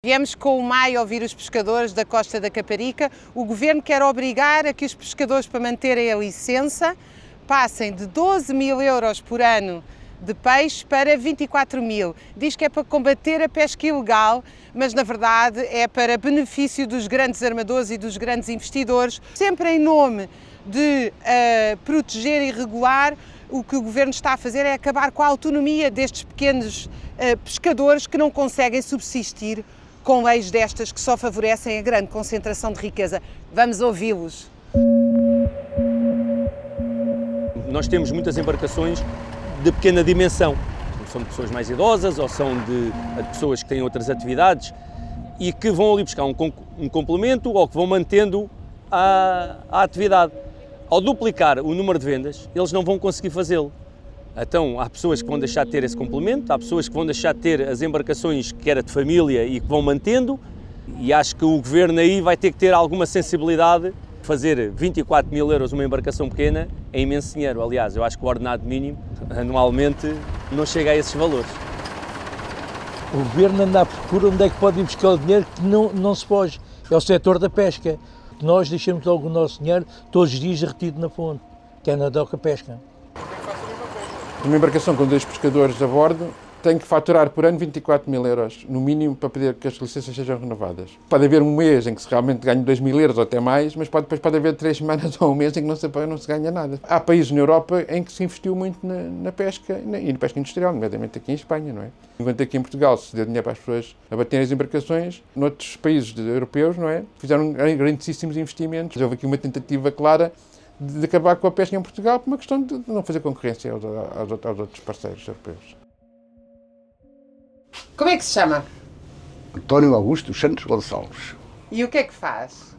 Viemos com o MAI ouvir os pescadores da Costa da Caparica. O Governo quer obrigar a que os pescadores, para manterem a licença, passem de 12 mil euros por ano de peixe para 24 mil. Diz que é para combater a pesca ilegal, mas na verdade é para benefício dos grandes armadores e dos grandes investidores, sempre em nome de proteger e regular. O que o Governo está a fazer é acabar com a autonomia destes pequenos pescadores que não conseguem subsistir com leis destas que só favorecem a grande concentração de riqueza. Vamos ouvi-los. Nós temos muitas embarcações de pequena dimensão. São de pessoas mais idosas ou são de pessoas que têm outras atividades e que vão ali buscar um complemento ou que vão mantendo a atividade. Ao duplicar o número de vendas, eles não vão conseguir fazê-lo. Então, há pessoas que vão deixar de ter esse complemento, há pessoas que vão deixar de ter as embarcações que era de família e que vão mantendo, e acho que o Governo aí vai ter que ter alguma sensibilidade. Fazer 24 mil euros uma embarcação pequena é imenso dinheiro. Aliás, eu acho que o ordenado mínimo, anualmente, não chega a esses valores. O Governo anda à procura onde é que pode ir buscar o dinheiro que não se foge. É o setor da pesca. Nós deixamos logo o nosso dinheiro todos os dias retido na fonte, que é na doca pesca. Uma embarcação com 2 pescadores a bordo tem que faturar por ano 24 mil euros, no mínimo, para poder que as licenças sejam renovadas. Pode haver um mês em que se realmente ganhe 2 mil euros ou até mais, mas depois pode haver 3 semanas ou um mês em que não se ganha nada. Há países na Europa em que se investiu muito na pesca e na pesca industrial, nomeadamente aqui em Espanha, não é? Enquanto aqui em Portugal se deu dinheiro para as pessoas abaterem as embarcações, noutros países europeus, não é? Fizeram grandíssimos investimentos. Houve aqui uma tentativa clara de acabar com a pesca em Portugal por uma questão de não fazer concorrência aos outros parceiros europeus. Como é que se chama? António Augusto Santos Gonçalves. E o que é que faz?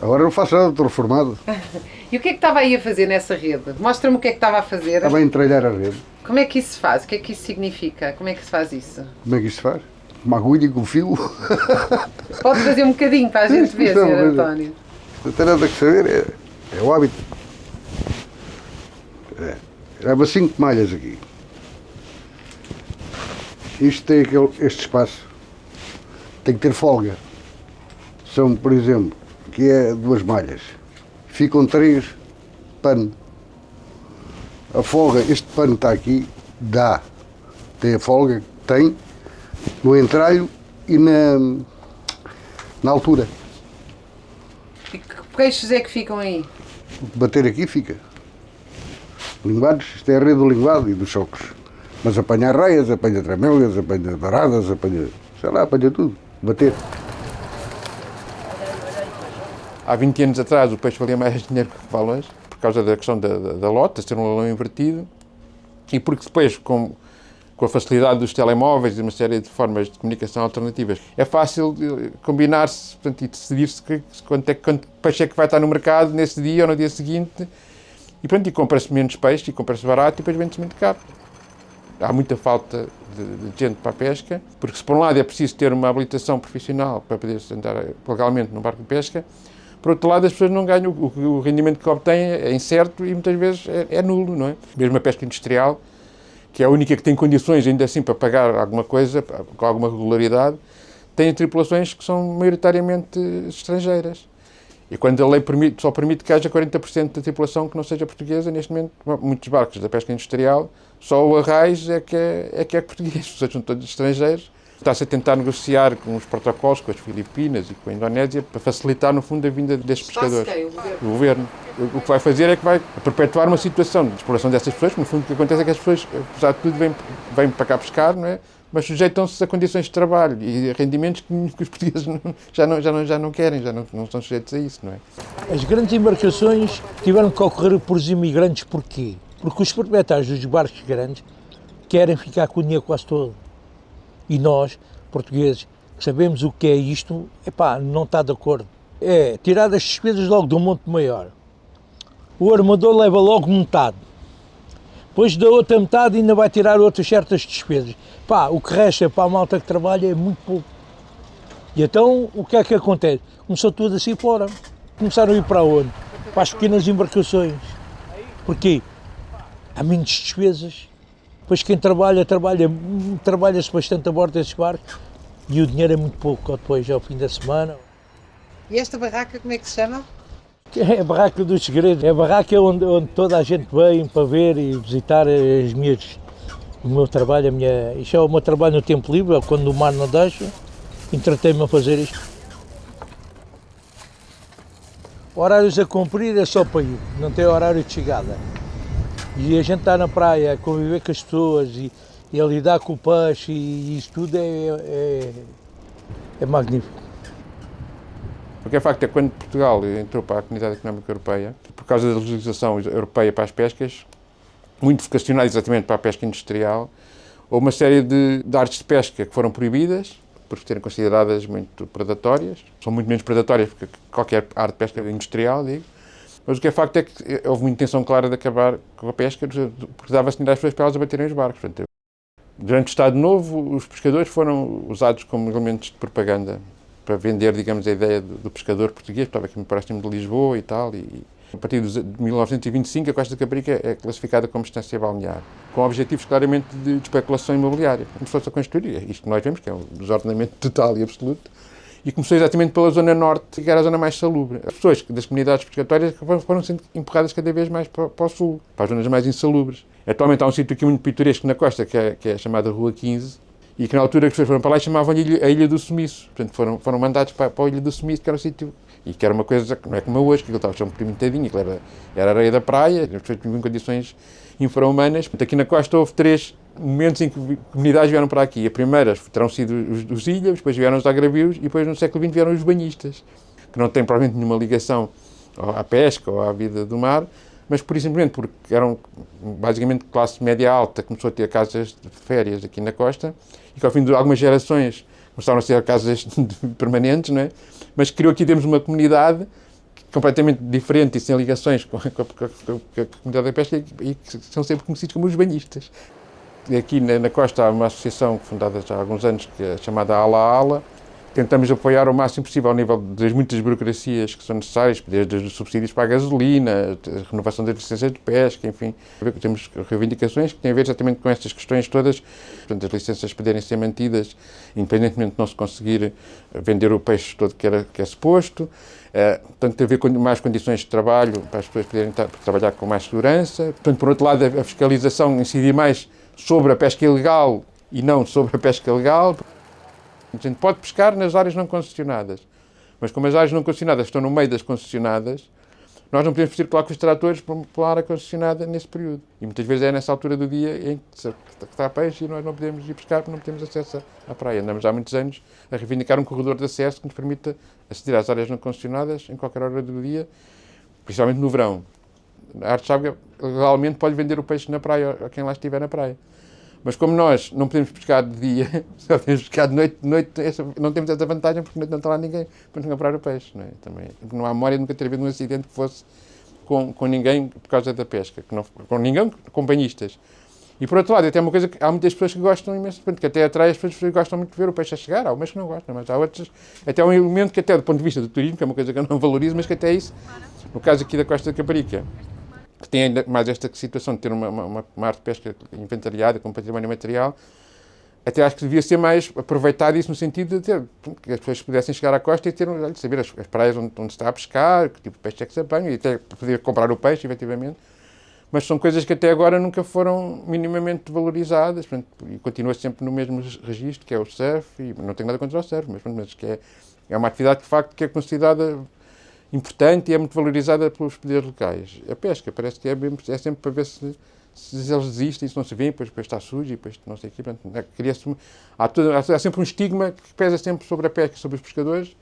Agora não faço nada, estou reformado. E o que é que estava aí a fazer nessa rede? Mostra-me o que é que estava a fazer. Estava a entreilhar a rede. Como é que isso se faz? O que é que isso significa? Como é que se faz isso? Como é que isto se faz? Uma agulha e com fio. Pode fazer um bocadinho para a gente ver, Não, Sr. António. Não tem nada que saber, é o hábito. Leva 5 malhas aqui. Isto tem este espaço. Tem que ter folga. São, por exemplo, que é 2 malhas. Ficam 3 pano. A folga, este pano está aqui, dá. Tem a folga, tem no entralho e na altura. E que peixes é que ficam aí? Bater aqui fica. Linguados, isto é a rede do linguado e dos chocos. Mas apanha raias, apanha tramelgas, apanha douradas, apanha tudo. Bater. Há 20 anos atrás o peixe valia mais dinheiro que vale hoje, por causa da questão da lota, ser um leilão invertido, e porque depois, com a facilidade dos telemóveis e uma série de formas de comunicação alternativas, é fácil combinar-se, portanto, e decidir-se quanto peixe é que vai estar no mercado nesse dia ou no dia seguinte, e compra-se menos peixe e compra-se barato e depois vende-se muito caro. Há muita falta de gente para a pesca, porque se por um lado é preciso ter uma habilitação profissional para poder andar legalmente num barco de pesca, por outro lado as pessoas não ganham, o rendimento que obtêm é incerto e muitas vezes é nulo, não é? Mesmo a pesca industrial, que é a única que tem condições ainda assim para pagar alguma coisa, com alguma regularidade, tem tripulações que são maioritariamente estrangeiras. E quando a lei só permite que haja 40% da tripulação que não seja portuguesa, neste momento, muitos barcos da pesca industrial, só o Arraiz é que é português, os outros são todos estrangeiros. Está-se a tentar negociar com os protocolos, com as Filipinas e com a Indonésia, para facilitar, no fundo, a vinda destes pescadores. O Governo. O que vai fazer é que vai perpetuar uma situação de exploração dessas pessoas, porque, no fundo, o que acontece é que as pessoas, apesar de tudo, vêm para cá pescar, não é? Mas sujeitam-se a condições de trabalho e a rendimentos que os portugueses já não querem, já não são sujeitos a isso, não é? As grandes embarcações tiveram que ocorrer por os imigrantes, porquê? Porque os proprietários dos barcos grandes querem ficar com o dinheiro quase todo. E nós, portugueses, que sabemos o que é isto, não está de acordo. É tirar as despesas logo do monte maior. O armador leva logo metade. Depois da outra metade ainda vai tirar outras certas despesas. O que resta para a malta que trabalha é muito pouco. E então, o que é que acontece? Começou tudo assim fora. Começaram a ir para onde? Para as pequenas embarcações. Porquê? Há menos despesas. Depois quem trabalha-se bastante a bordo desses barcos. e o dinheiro é muito pouco depois ao fim da semana. E esta barraca como é que se chama? É a barraca dos segredos, é a barraca onde toda a gente vem para ver e visitar o meu trabalho, isto é o meu trabalho no tempo livre, quando o mar não deixa, entretei-me a fazer isto. Horários a cumprir é só para ir, não tem horário de chegada. E a gente está na praia a conviver com as pessoas e a lidar com o peixe e isso tudo é magnífico. O que é facto é que quando Portugal entrou para a Comunidade Económica Europeia, por causa da legislação europeia para as pescas, muito vocacionada exatamente para a pesca industrial, houve uma série de artes de pesca que foram proibidas, por serem consideradas muito predatórias. São muito menos predatórias que qualquer arte de pesca industrial, digo. Mas o que é facto é que houve uma intenção clara de acabar com a pesca, porque dava-se dinheiro às pessoas para elas abaterem os barcos. Portanto, durante o Estado Novo, os pescadores foram usados como elementos de propaganda para vender, digamos, a ideia do pescador português, estava aqui muito próximo de Lisboa e tal, e a partir de 1925 a Costa da Caparica é classificada como estância balnear, com objetivos claramente de especulação imobiliária, como se fosse a construir, isto que nós vemos, que é um desordenamento total e absoluto, e começou exatamente pela zona norte, que era a zona mais salubre. As pessoas das comunidades pescatórias foram sendo empurradas cada vez mais para o sul, para as zonas mais insalubres. Atualmente há um sítio aqui muito pitoresco na costa, que é a chamada Rua 15, e que na altura que as pessoas foram para lá chamavam-lhe a Ilha do Sumiço. Portanto, foram mandados para a Ilha do Sumiço, que era um sítio, e que era uma coisa que não é como hoje, que aquilo estava sempre primitadinho, que era areia da praia, as pessoas viviam em condições infra-humanas. Portanto, aqui na costa houve 3 momentos em que comunidades vieram para aqui. A primeira terão sido os ilhas, depois vieram os agravios e depois no século XX vieram os banhistas, que não têm provavelmente nenhuma ligação à pesca ou à vida do mar, mas simplesmente porque eram basicamente classe média alta, começou a ter casas de férias aqui na costa e que ao fim de algumas gerações começaram a ser casas permanentes, não é? Mas criou aqui, temos uma comunidade completamente diferente e sem ligações com a comunidade da pesca e que são sempre conhecidos como os banhistas. Aqui na costa há uma associação fundada já há alguns anos, que é chamada Ala Ala. Tentamos apoiar o máximo possível ao nível das muitas burocracias que são necessárias, desde os subsídios para a gasolina, a renovação das licenças de pesca, enfim. Temos reivindicações que têm a ver exatamente com estas questões todas, portanto, as licenças poderem ser mantidas, independentemente de não se conseguir vender o peixe todo que é suposto. Portanto, tem a ver com mais condições de trabalho, para as pessoas poderem trabalhar com mais segurança. Portanto, por outro lado, a fiscalização incidir mais sobre a pesca ilegal e não sobre a pesca legal. A gente pode pescar nas áreas não concessionadas, mas como as áreas não concessionadas estão no meio das concessionadas, nós não podemos circular com os tratores pela área concessionada nesse período. E muitas vezes é nessa altura do dia em que está peixe e nós não podemos ir pescar porque não temos acesso à praia. Andamos há muitos anos a reivindicar um corredor de acesso que nos permita aceder às áreas não concessionadas em qualquer hora do dia, principalmente no verão. A Arte Chábega legalmente pode vender o peixe na praia a quem lá estiver na praia. Mas como nós não podemos pescar de dia, só podemos pescar de noite, não temos essa vantagem porque não está lá ninguém para nos comprar o peixe. Não é? Também, não há memória de nunca ter havido um acidente que fosse com ninguém por causa da pesca, com ninguém, com banhistas. E por outro lado, até uma coisa que há muitas pessoas que gostam imenso, que até atrai as pessoas gostam muito de ver o peixe a chegar, há umas que não gostam, mas há outras, até um elemento que até do ponto de vista do turismo, que é uma coisa que eu não valorizo, mas que até isso, no caso aqui da Costa da Caparica, que tem ainda mais esta situação de ter uma arte de pesca inventariada, com património material, até acho que devia ser mais aproveitado isso no sentido de ter, que as pessoas pudessem chegar à costa e ter, saber as praias onde se está a pescar, que tipo de peixe é que se apanha, e até poder comprar o peixe, efetivamente. Mas são coisas que até agora nunca foram minimamente valorizadas, portanto, e continua sempre no mesmo registro, que é o surf, e não tenho nada contra o surf, mas que é uma atividade, de facto, que é considerada importante e é muito valorizada pelos poderes locais. A pesca parece que é sempre para ver se eles desistem, se não se vêem, depois está sujo e depois não sei o quê. Portanto, há sempre um estigma que pesa sempre sobre a pesca e sobre os pescadores,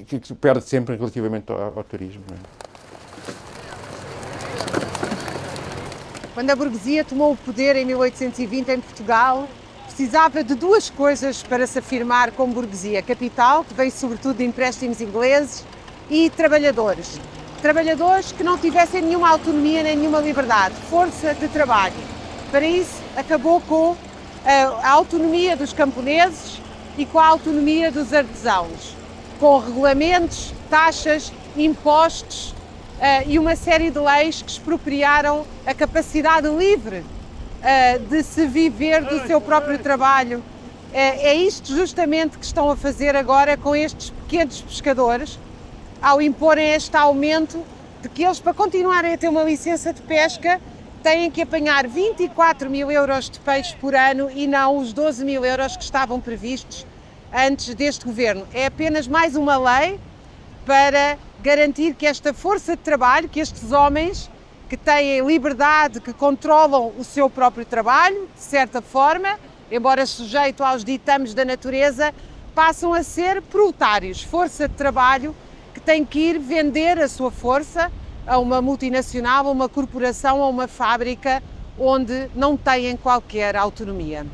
que se perde sempre relativamente ao turismo. Não é? Quando a burguesia tomou o poder em 1820 em Portugal, precisava de 2 coisas para se afirmar como burguesia: capital, que veio sobretudo de empréstimos ingleses, e trabalhadores. Trabalhadores que não tivessem nenhuma autonomia nem nenhuma liberdade, força de trabalho. Para isso, acabou com a autonomia dos camponeses e com a autonomia dos artesãos, com regulamentos, taxas, impostos e uma série de leis que expropriaram a capacidade livre de se viver do seu próprio trabalho É isto justamente que estão a fazer agora com estes pequenos pescadores, ao imporem este aumento de que eles, para continuarem a ter uma licença de pesca, têm que apanhar 24 mil euros de peixe por ano e não os 12 mil euros que estavam previstos antes deste governo. É apenas mais uma lei para garantir que esta força de trabalho, que estes homens que têm liberdade, que controlam o seu próprio trabalho, de certa forma, embora sujeito aos ditames da natureza, passam a ser proletários, força de trabalho que tem que ir vender a sua força a uma multinacional, a uma corporação, a uma fábrica onde não têm qualquer autonomia.